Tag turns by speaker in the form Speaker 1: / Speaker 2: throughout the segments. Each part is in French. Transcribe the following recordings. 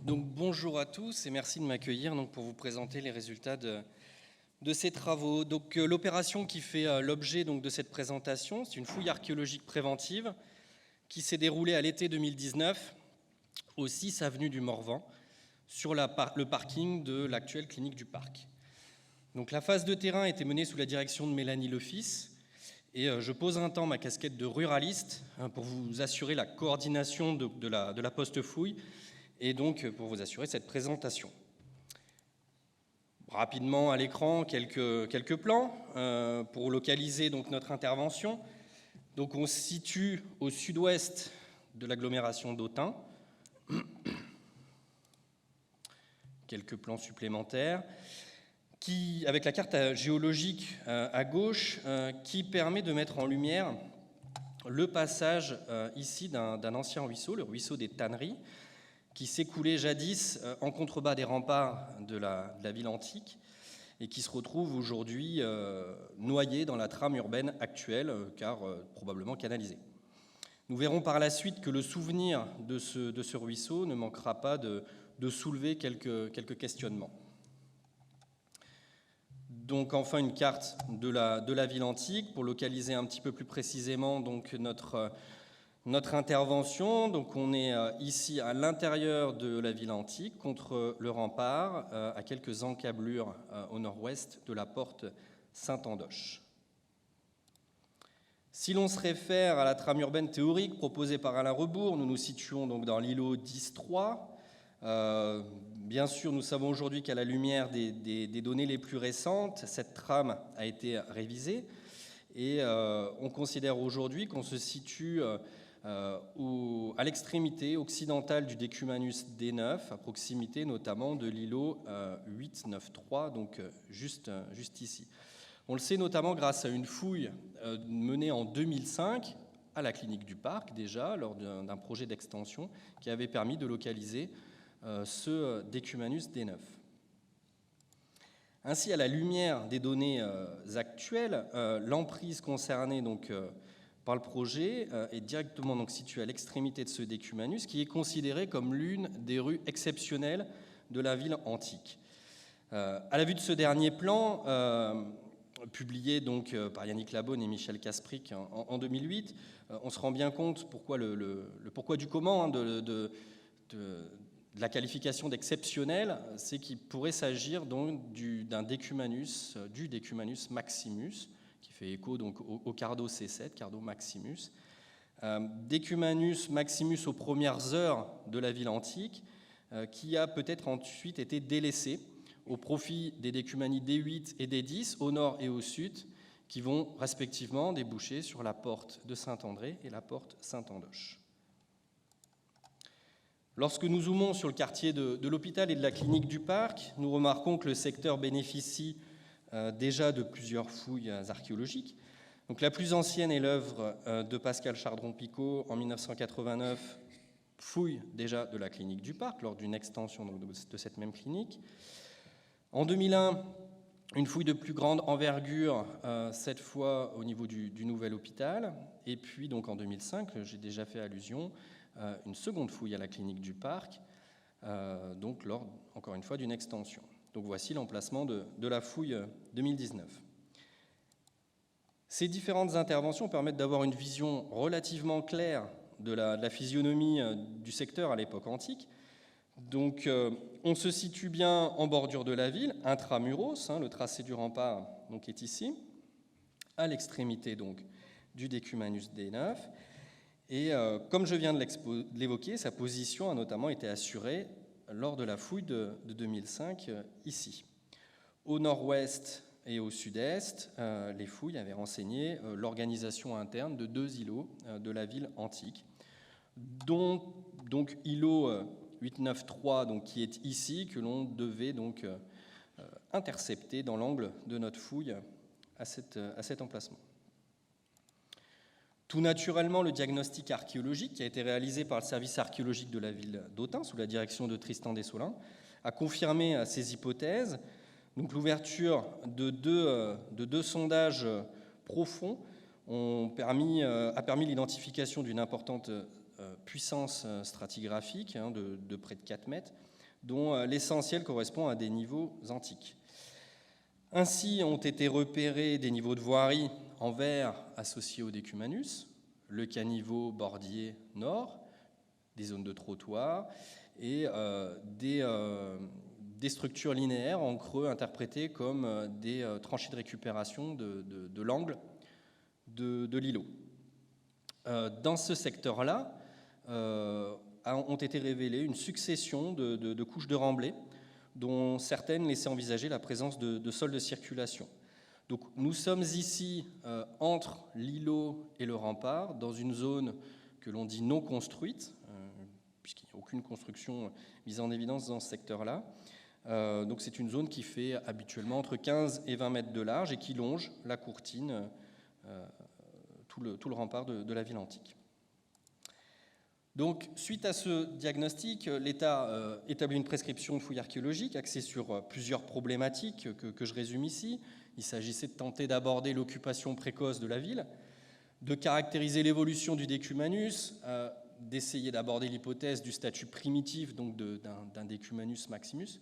Speaker 1: Donc bonjour à tous et merci de m'accueillir pour vous présenter les résultats de ces travaux. Donc l'opération qui fait l'objet de cette présentation, c'est une fouille archéologique préventive qui s'est déroulée à l'été 2019 au 6 avenue du Morvan sur le parking de l'actuelle clinique du Parc. Donc la phase de terrain a été menée sous la direction de Mélanie Lefils et je pose un temps ma casquette de ruraliste pour vous assurer la coordination de la post-fouille et donc pour vous assurer cette présentation. Rapidement à l'écran, quelques plans pour localiser notre intervention. Donc on se situe au sud-ouest de l'agglomération d'Autun. Quelques plans supplémentaires, avec la carte géologique à gauche, qui permet de mettre en lumière le passage ici d'un ancien ruisseau, le ruisseau des Tanneries, qui s'écoulait jadis en contrebas des remparts de la ville antique et qui se retrouve aujourd'hui noyé dans la trame urbaine actuelle, car probablement canalisé. Nous verrons par la suite que le souvenir de ce ruisseau ne manquera pas de soulever quelques questionnements. Donc enfin une carte de la ville antique pour localiser un petit peu plus précisément notre intervention. Donc on est ici à l'intérieur de la ville antique, contre le rempart, à quelques encablures au nord-ouest de la porte Saint-Andoche. Si l'on se réfère à la trame urbaine théorique proposée par Alain Rebourg, nous nous situons donc dans l'îlot 10-3. Bien sûr, nous savons aujourd'hui qu'à la lumière des données les plus récentes, cette trame a été révisée et on considère aujourd'hui qu'on se situe à l'extrémité occidentale du décumanus D9, à proximité notamment de l'îlot 8-9-3, donc juste ici. On le sait notamment grâce à une fouille menée en 2005 à la clinique du Parc, déjà, lors d'un projet d'extension qui avait permis de localiser ce décumanus D9. Ainsi, à la lumière des données actuelles, l'emprise concernée par le projet est directement située à l'extrémité de ce décumanus, qui est considéré comme l'une des rues exceptionnelles de la ville antique. À la vue de ce dernier plan, publié par Yannick Labonne et Michel Kasprick en 2008, on se rend bien compte le pourquoi du comment de la qualification d'exceptionnel, c'est qu'il pourrait s'agir d'un décumanus, du décumanus maximus, qui fait écho au Cardo C7, Cardo Maximus. Décumanus Maximus aux premières heures de la ville antique, qui a peut-être ensuite été délaissé au profit des décumani D8 et D10 au nord et au sud, qui vont respectivement déboucher sur la porte de Saint-André et la porte Saint-Andoche. Lorsque nous zoomons sur le quartier de l'hôpital et de la clinique du Parc, nous remarquons que le secteur bénéficie déjà de plusieurs fouilles archéologiques. Donc, la plus ancienne est l'œuvre de Pascal Chardron-Picot en 1989, fouille déjà de la clinique du Parc lors d'une extension de cette même clinique. En 2001, une fouille de plus grande envergure, cette fois au niveau du nouvel hôpital. Et puis en 2005, j'ai déjà fait allusion, une seconde fouille à la clinique du Parc, lors, encore une fois, d'une extension. Donc voici l'emplacement de la fouille 2019. Ces différentes interventions permettent d'avoir une vision relativement claire de la physionomie du secteur à l'époque antique. Donc on se situe bien en bordure de la ville, intramuros, le tracé du rempart est ici, à l'extrémité du décumanus D9. Et comme je viens de l'évoquer, sa position a notamment été assurée lors de la fouille de 2005 ici. Au nord-ouest et au sud-est, les fouilles avaient renseigné l'organisation interne de 2 îlots de la ville antique, dont îlot 893 qui est ici, que l'on devait intercepter dans l'angle de notre fouille à cet emplacement. Tout naturellement, le diagnostic archéologique qui a été réalisé par le service archéologique de la ville d'Autun, sous la direction de Tristan Dessolins, a confirmé ces hypothèses. Donc, l'ouverture de deux sondages profonds a permis l'identification d'une importante puissance stratigraphique de près de 4 mètres, dont l'essentiel correspond à des niveaux antiques. Ainsi ont été repérés des niveaux de voirie en vert associés au decumanus, le caniveau bordier nord, des zones de trottoir et des structures linéaires en creux interprétées comme des tranchées de récupération de l'angle de l'îlot. Dans ce secteur-là, ont été révélées une succession de couches de remblais, dont certaines laissaient envisager la présence de sols de circulation. Donc, nous sommes ici entre l'îlot et le rempart, dans une zone que l'on dit non construite, puisqu'il n'y a aucune construction mise en évidence dans ce secteur-là. Donc c'est une zone qui fait habituellement entre 15 et 20 mètres de large et qui longe la courtine, tout le rempart de la ville antique. Donc, suite à ce diagnostic, l'État établit une prescription de fouilles archéologiques axée sur plusieurs problématiques que je résume ici. Il s'agissait de tenter d'aborder l'occupation précoce de la ville, de caractériser l'évolution du decumanus, d'essayer d'aborder l'hypothèse du statut primitif donc d'un decumanus maximus,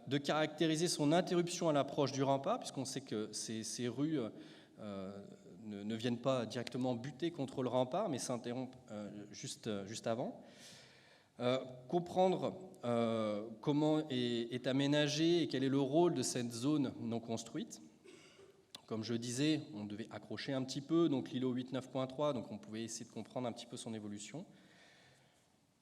Speaker 1: de caractériser son interruption à l'approche du rempart, puisqu'on sait que ces rues ne viennent pas directement buter contre le rempart, mais s'interrompent juste avant. Comprendre comment est aménagé et quel est le rôle de cette zone non construite. Comme je disais, on devait accrocher un petit peu, donc l'îlot 8.9.3, donc on pouvait essayer de comprendre un petit peu son évolution.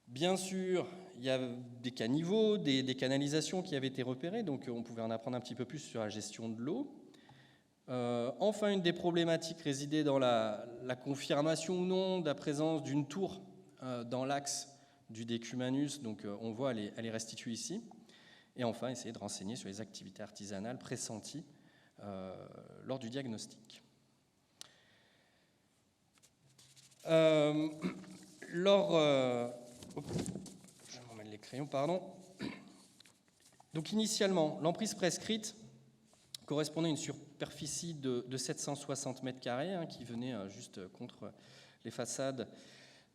Speaker 1: Bien sûr, il y a des caniveaux, des canalisations qui avaient été repérées, donc on pouvait en apprendre un petit peu plus sur la gestion de l'eau. Enfin, une des problématiques résidait dans la confirmation ou non de la présence d'une tour dans l'axe du decumanus, donc on voit, elle est restituée ici. Et enfin, essayer de renseigner sur les activités artisanales pressenties lors du diagnostic. Je m'emmène les crayons, pardon. Donc initialement, l'emprise prescrite correspondait à une superficie de 760 mètres carrés qui venait juste contre les façades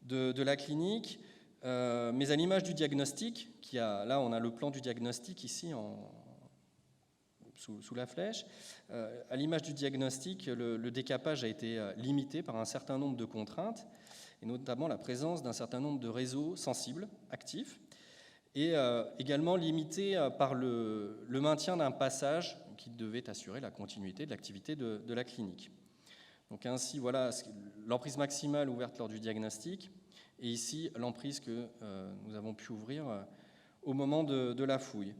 Speaker 1: de la clinique. Mais à l'image du diagnostic, là on a le plan du diagnostic ici sous la flèche, à l'image du diagnostic, le décapage a été limité par un certain nombre de contraintes, et notamment la présence d'un certain nombre de réseaux sensibles, actifs, et également limité par le maintien d'un passage qui devait assurer la continuité de l'activité de la clinique. Donc ainsi, voilà l'emprise maximale ouverte lors du diagnostic, et ici l'emprise que nous avons pu ouvrir au moment de la fouille.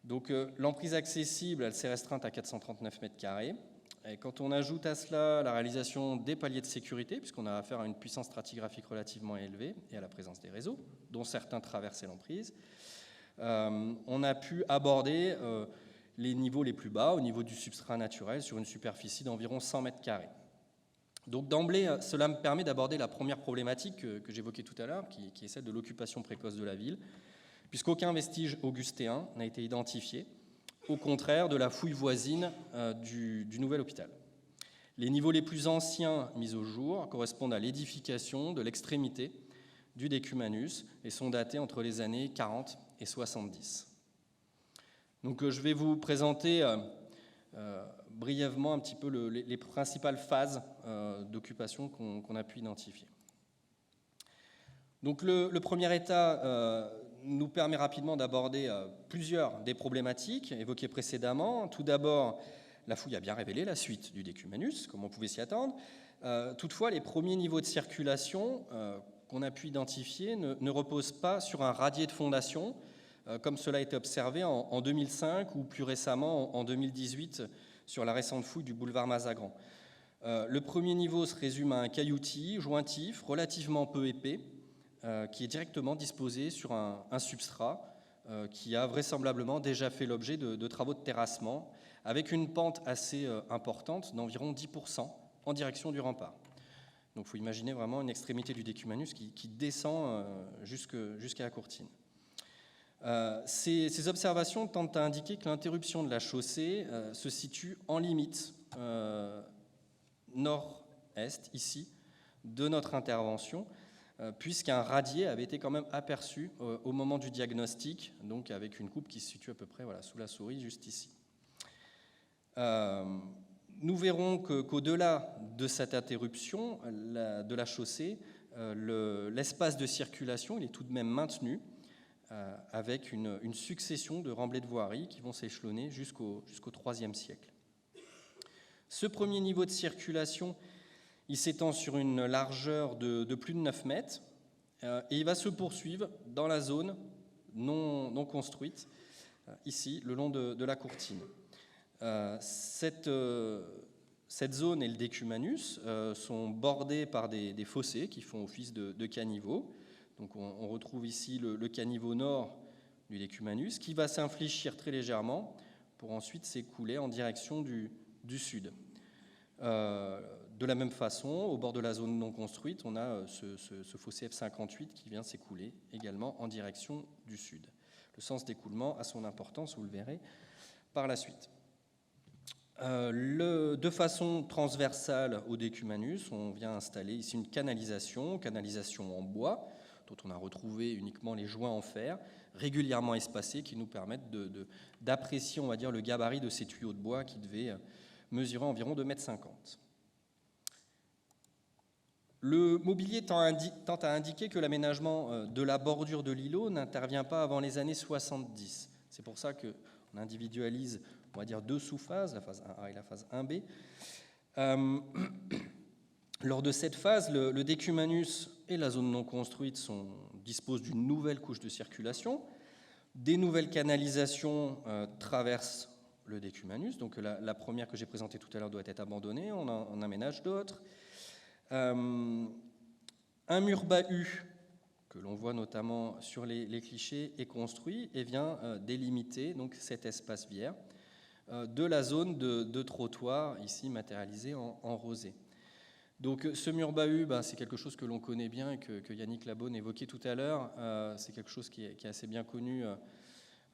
Speaker 1: Donc l'emprise accessible, elle s'est restreinte à 439 mètres carrés. Et quand on ajoute à cela la réalisation des paliers de sécurité, puisqu'on a affaire à une puissance stratigraphique relativement élevée et à la présence des réseaux, dont certains traversaient l'emprise, on a pu aborder les niveaux les plus bas, au niveau du substrat naturel, sur une superficie d'environ 100 mètres carrés. Donc d'emblée, cela me permet d'aborder la première problématique que j'évoquais tout à l'heure, qui est celle de l'occupation précoce de la ville, puisqu'aucun vestige augustéen n'a été identifié, au contraire de la fouille voisine du nouvel hôpital. Les niveaux les plus anciens mis au jour correspondent à l'édification de l'extrémité du decumanus et sont datés entre les années 40 et 70. Donc je vais vous présenter brièvement un petit peu les principales phases d'occupation qu'on a pu identifier. Donc le premier état nous permet rapidement d'aborder plusieurs des problématiques évoquées précédemment. Tout d'abord, la fouille a bien révélé la suite du decumanus, comme on pouvait s'y attendre. Toutefois, les premiers niveaux de circulation qu'on a pu identifier ne reposent pas sur un radier de fondation, comme cela a été observé en 2005 ou plus récemment en 2018 sur la récente fouille du boulevard Mazagran. Le premier niveau se résume à un cailloutis jointif relativement peu épais, qui est directement disposé sur un substrat qui a vraisemblablement déjà fait l'objet de travaux de terrassement, avec une pente assez importante d'environ 10% en direction du rempart. Donc il faut imaginer vraiment une extrémité du decumanus qui descend jusqu'à la courtine. Ces observations tentent à indiquer que l'interruption de la chaussée se situe en limite nord-est, ici, de notre intervention, puisqu'un radier avait été quand même aperçu au moment du diagnostic, donc avec une coupe qui se situe à peu près sous la souris, juste ici. Nous verrons qu'au-delà de cette interruption de la chaussée, l'espace de circulation il est tout de même maintenu, avec une succession de remblais de voiries qui vont s'échelonner jusqu'au IIIe siècle. Ce premier niveau de circulation, il s'étend sur une largeur de plus de 9 mètres et il va se poursuivre dans la zone non construite, ici, le long de la courtine. Cette zone et le décumanus sont bordés par des fossés qui font office de caniveaux. Donc on retrouve ici le caniveau nord du décumanus qui va s'infléchir très légèrement pour ensuite s'écouler en direction du sud. De la même façon, au bord de la zone non construite, on a ce fossé F58 qui vient s'écouler également en direction du sud. Le sens d'écoulement a son importance, vous le verrez par la suite. De façon transversale au décumanus, on vient installer ici une canalisation en bois, dont on a retrouvé uniquement les joints en fer, régulièrement espacés, qui nous permettent d'apprécier, on va dire, le gabarit de ces tuyaux de bois qui devaient mesurer environ 2,50 m. Le mobilier tend à indiquer que l'aménagement de la bordure de l'îlot n'intervient pas avant les années 70. C'est pour ça qu'on individualise, on va dire, deux sous-phases, la phase 1A et la phase 1B. Lors de cette phase, le décumanus et la zone non construite disposent d'une nouvelle couche de circulation. Des nouvelles canalisations traversent le décumanus. Donc la première que j'ai présentée tout à l'heure doit être abandonnée, on en aménage d'autres. Un mur bahut, que l'on voit notamment sur les clichés, est construit et vient délimiter donc, cet espace vierge de la zone de trottoir, ici matérialisée en rosé. Donc ce mur bahut, c'est quelque chose que l'on connaît bien et que Yannick Labonne évoquait tout à l'heure. C'est quelque chose qui est assez bien connu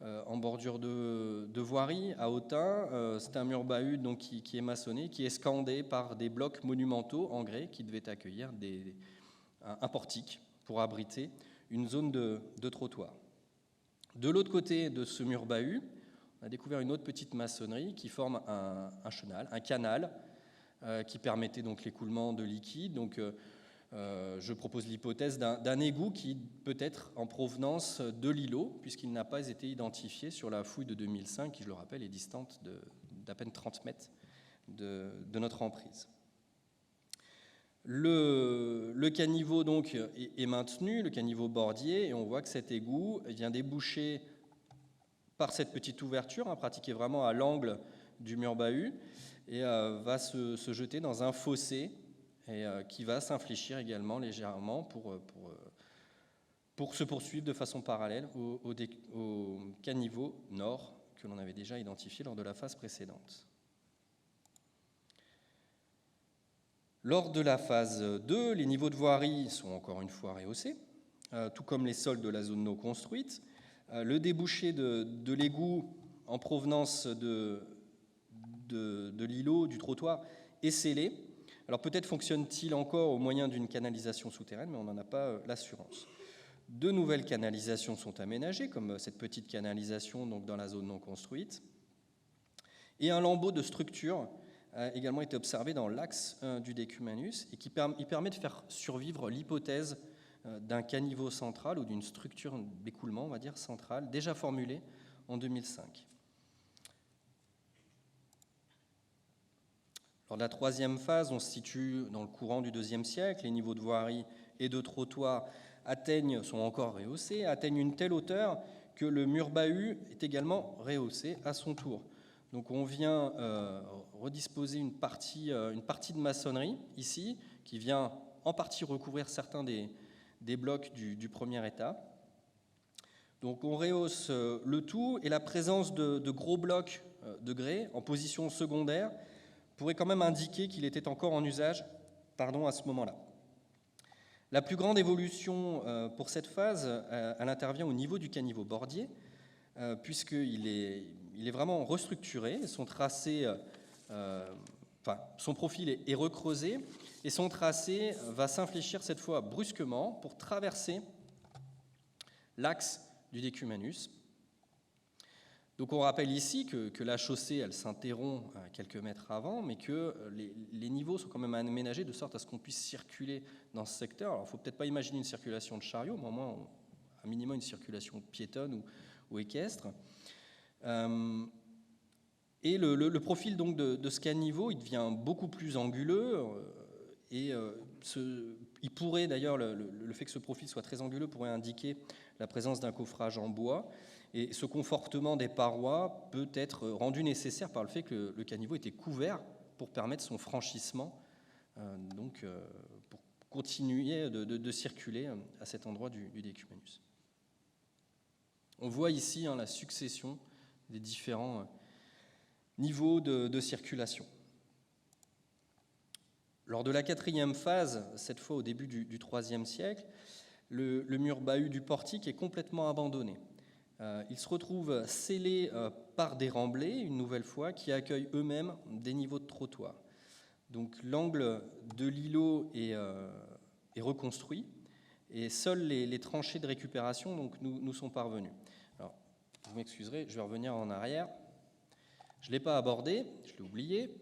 Speaker 1: en bordure de voirie, à Autun. C'est un mur bahut donc, qui est maçonné, qui est scandé par des blocs monumentaux en grès qui devaient accueillir un portique pour abriter une zone de trottoir. De l'autre côté de ce mur bahut, on a découvert une autre petite maçonnerie qui forme un chenal, un canal, qui permettait donc l'écoulement de liquide. Donc, je propose l'hypothèse d'un égout qui peut être en provenance de l'îlot, puisqu'il n'a pas été identifié sur la fouille de 2005, qui, je le rappelle, est distante d'à peine 30 mètres de notre emprise. Le caniveau donc, est maintenu, le caniveau bordier, et on voit que cet égout vient déboucher par cette petite ouverture, pratiquée vraiment à l'angle du mur bahut, et va se jeter dans un fossé et qui va s'infléchir également légèrement pour se poursuivre de façon parallèle au caniveau nord que l'on avait déjà identifié lors de la phase précédente. Lors de la phase 2, les niveaux de voirie sont encore une fois rehaussés, tout comme les sols de la zone non construite. Le débouché de l'égout en provenance de l'îlot, du trottoir, est scellé. Alors peut-être fonctionne-t-il encore au moyen d'une canalisation souterraine, mais on n'en a pas l'assurance. De nouvelles canalisations sont aménagées, comme cette petite canalisation donc, dans la zone non construite. Et un lambeau de structure a également été observé dans l'axe du décumanus et qui permet de faire survivre l'hypothèse d'un caniveau central ou d'une structure d'écoulement, on va dire, centrale, déjà formulée en 2005. Lors de la troisième phase, on se situe dans le courant du IIe siècle. Les niveaux de voirie et de trottoir sont encore rehaussés, atteignent une telle hauteur que le mur bahut est également rehaussé à son tour. Donc on vient redisposer une partie de maçonnerie ici, qui vient en partie recouvrir certains des blocs du premier état. Donc on rehausse le tout et la présence de gros blocs de grès en position secondaire pourrait quand même indiquer qu'il était encore en usage à ce moment-là. La plus grande évolution pour cette phase, elle intervient au niveau du caniveau bordier, puisqu'il est vraiment restructuré, son tracé, son profil est recreusé, et son tracé va s'infléchir cette fois brusquement pour traverser l'axe du decumanus. Donc on rappelle ici que la chaussée, elle s'interrompt quelques mètres avant, mais que les niveaux sont quand même aménagés de sorte à ce qu'on puisse circuler dans ce secteur. Alors il ne faut peut-être pas imaginer une circulation de chariot, mais au moins un minimum une circulation piétonne ou équestre. Et le profil donc de ce caniveau, il devient beaucoup plus anguleux, et il pourrait d'ailleurs, le fait que ce profil soit très anguleux pourrait indiquer la présence d'un coffrage en bois. Et ce confortement des parois peut être rendu nécessaire par le fait que le caniveau était couvert pour permettre son franchissement, pour continuer de circuler à cet endroit du decumanus. On voit ici la succession des différents niveaux de circulation. Lors de la 4e phase, cette fois au début du IIIe siècle, le mur bahut du portique est complètement abandonné. Il se retrouve scellé par des remblais, une nouvelle fois, qui accueillent eux-mêmes des niveaux de trottoir. Donc l'angle de l'îlot est reconstruit, et seules les tranchées de récupération nous sont parvenues. Alors, vous m'excuserez, je vais revenir en arrière. Je ne l'ai pas abordé, je l'ai oublié.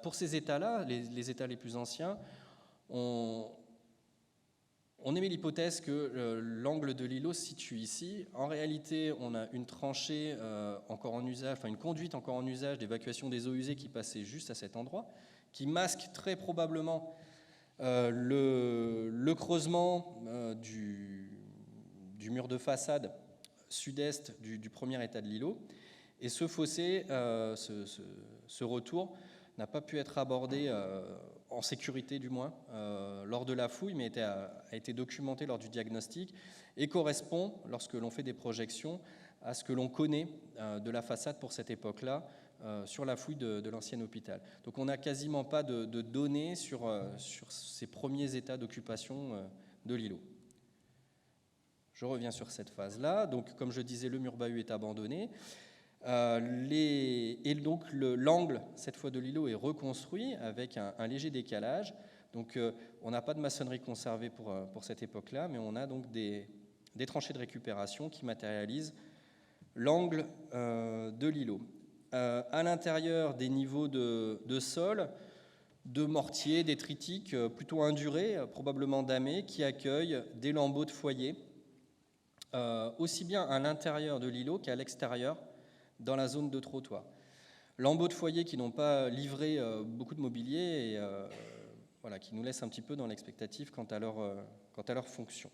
Speaker 1: Pour ces états-là, les états les plus anciens, on émet l'hypothèse que l'angle de l'îlot se situe ici. En réalité, on a une tranchée encore en usage, enfin une conduite encore en usage d'évacuation des eaux usées qui passait juste à cet endroit, qui masque très probablement le creusement du mur de façade sud-est du premier état de l'îlot. Et ce fossé, ce retour, n'a pas pu être abordé en sécurité du moins lors de la fouille, mais a été documenté lors du diagnostic et correspond, lorsque l'on fait des projections, à ce que l'on connaît de la façade pour cette époque-là sur la fouille de l'ancien hôpital. Donc on n'a quasiment pas de données sur ces premiers états d'occupation de l'îlot. Je reviens sur cette phase-là. Donc comme je disais, le mur bahut est abandonné. Et donc l'angle, cette fois de l'îlot, est reconstruit avec un léger décalage. Donc on n'a pas de maçonnerie conservée pour cette époque-là, mais on a donc des tranchées de récupération qui matérialisent l'angle de l'îlot. À l'intérieur des niveaux de sol, de mortiers, détritiques plutôt indurés, probablement damés, qui accueillent des lambeaux de foyer, aussi bien à l'intérieur de l'îlot qu'à l'extérieur, dans la zone de trottoir. Lambeaux de foyer qui n'ont pas livré beaucoup de mobilier et qui nous laissent un petit peu dans l'expectative quant à leur fonction.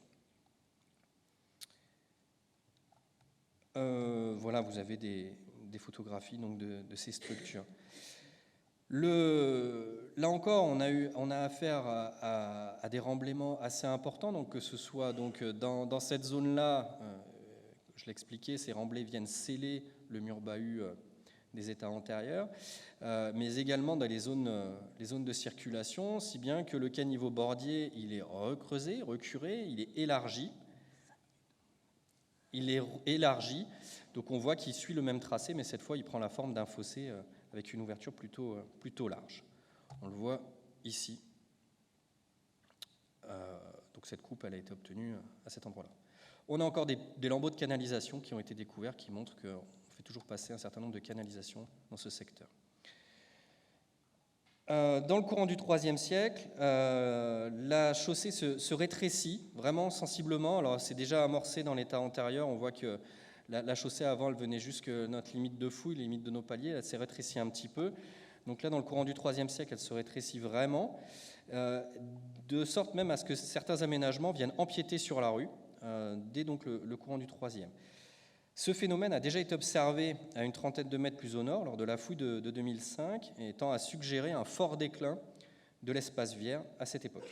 Speaker 1: Voilà, vous avez des photographies donc, de ces structures. Là encore, on a affaire à des remblaiements assez importants, donc que ce soit donc, dans cette zone-là, je l'expliquais, ces remblais viennent sceller le mur bahut des états antérieurs, mais également dans les zones de circulation, si bien que le caniveau bordier, il est recreusé, recuré, il est élargi. Donc on voit qu'il suit le même tracé, mais cette fois, il prend la forme d'un fossé avec une ouverture plutôt large. On le voit ici. Donc cette coupe, elle a été obtenue à cet endroit-là. On a encore des lambeaux de canalisation qui ont été découverts, qui montrent qu'on fait toujours passer un certain nombre de canalisations dans ce secteur. Dans le courant du IIIe siècle, la chaussée se rétrécit vraiment sensiblement. Alors c'est déjà amorcé dans l'état antérieur. On voit que la chaussée avant, elle venait jusque notre limite de fouille, limite de nos paliers. Elle s'est rétrécie un petit peu. Donc là, dans le courant du IIIe siècle, elle se rétrécit vraiment, de sorte même à ce que certains aménagements viennent empiéter sur la rue, dès donc le courant du IIIe. Ce phénomène a déjà été observé à une trentaine de mètres plus au nord lors de la fouille de 2005 et tend à suggérer un fort déclin de l'espace viaire à cette époque.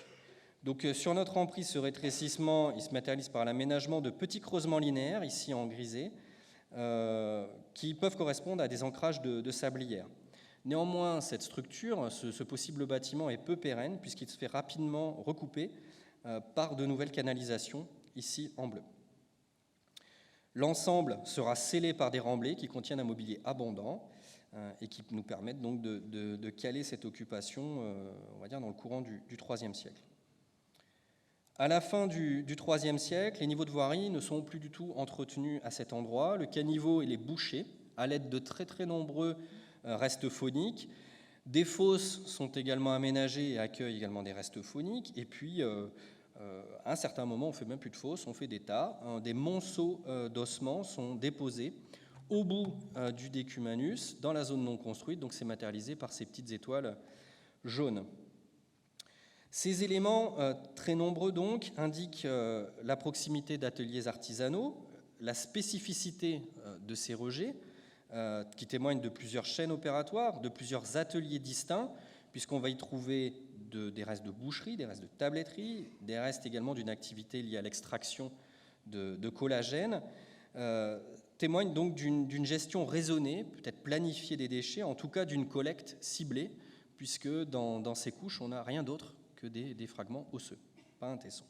Speaker 1: Donc sur notre emprise, ce rétrécissement, il se matérialise par l'aménagement de petits creusements linéaires, ici en grisé, qui peuvent correspondre à des ancrages de sablières. Néanmoins, cette structure, ce possible bâtiment est peu pérenne puisqu'il se fait rapidement recouper par de nouvelles canalisations, ici en bleu. L'ensemble sera scellé par des remblais qui contiennent un mobilier abondant. et qui nous permettent donc de caler cette occupation, on va dire, dans le courant du IIIe siècle. À la fin du IIIe siècle, les niveaux de voirie ne sont plus du tout entretenus à cet endroit. Le caniveau est bouché à l'aide de très très nombreux restes fauniques. Des fosses sont également aménagées et accueillent également des restes fauniques. Et puis, à un certain moment, on ne fait même plus de fosses, on fait des tas. Des monceaux d'ossements sont déposés au bout du decumanus, dans la zone non construite. Donc, c'est matérialisé par ces petites étoiles jaunes. Ces éléments, très nombreux donc, indiquent la proximité d'ateliers artisanaux, la spécificité de ces rejets, qui témoignent de plusieurs chaînes opératoires, de plusieurs ateliers distincts, puisqu'on va y trouver des restes de boucherie, des restes de tabletterie, des restes également d'une activité liée à l'extraction de collagène, témoignent donc d'une gestion raisonnée, peut-être planifiée des déchets, en tout cas d'une collecte ciblée, puisque dans ces couches, on n'a rien d'autre que des fragments osseux, pas un tesson.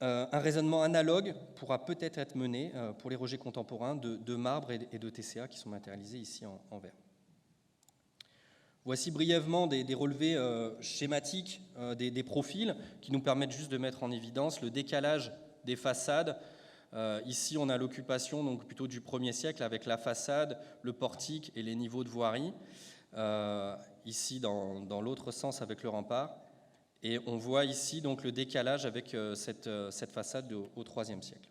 Speaker 1: Un raisonnement analogue pourra peut-être être mené pour les rejets contemporains de marbre et de TCA qui sont matérialisés ici en vert. Voici brièvement des relevés schématiques des profils qui nous permettent juste de mettre en évidence le décalage des façades. Ici, on a l'occupation donc plutôt du 1er siècle avec la façade, le portique et les niveaux de voirie. Ici, dans l'autre sens avec le rempart. Et on voit ici donc le décalage avec cette façade au IIIe siècle.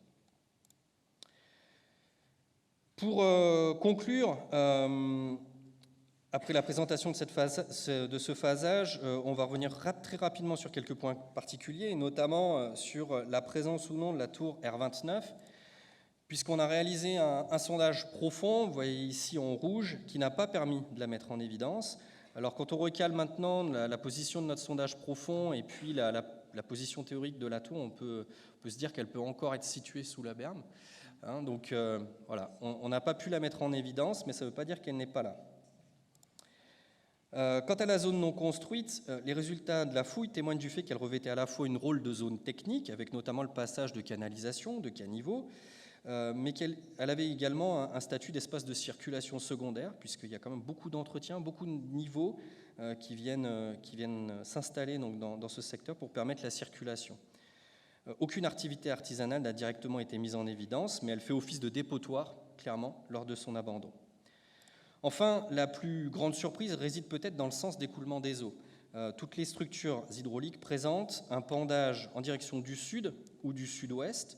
Speaker 1: Pour conclure, après la présentation de ce phasage, on va revenir très rapidement sur quelques points particuliers, et notamment sur la présence ou non de la tour R29, puisqu'on a réalisé un sondage profond, vous voyez ici en rouge, qui n'a pas permis de la mettre en évidence. Alors quand on recale maintenant la position de notre sondage profond et puis la position théorique de la tour, on peut se dire qu'elle peut encore être située sous la berme. Donc voilà, on n'a pas pu la mettre en évidence, mais ça ne veut pas dire qu'elle n'est pas là. Quant à la zone non construite, les résultats de la fouille témoignent du fait qu'elle revêtait à la fois une rôle de zone technique, avec notamment le passage de canalisation, de caniveaux, mais qu'elle avait également un statut d'espace de circulation secondaire, puisqu'il y a quand même beaucoup d'entretien, beaucoup de niveaux qui viennent s'installer dans ce secteur pour permettre la circulation. Aucune activité artisanale n'a directement été mise en évidence, mais elle fait office de dépotoir, clairement, lors de son abandon. Enfin, la plus grande surprise réside peut-être dans le sens d'écoulement des eaux. Toutes les structures hydrauliques présentent un pendage en direction du sud ou du sud-ouest.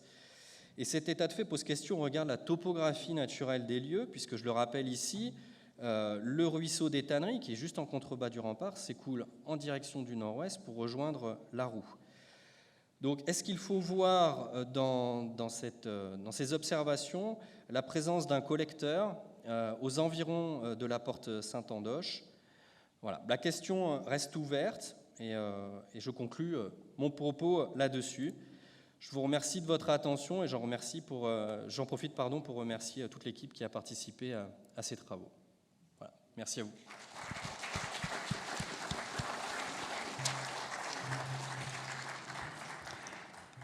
Speaker 1: Et cet état de fait pose question au regard de la topographie naturelle des lieux, puisque je le rappelle ici, le ruisseau des Tanneries, qui est juste en contrebas du rempart, s'écoule en direction du nord-ouest pour rejoindre la Roue. Donc, est-ce qu'il faut voir dans ces observations la présence d'un collecteur aux environs de la porte Saint-Andoche? Voilà, la question reste ouverte et je conclus mon propos là-dessus. Je vous remercie de votre attention et j'en profite pour remercier toute l'équipe qui a participé à ces travaux. Voilà. Merci à vous.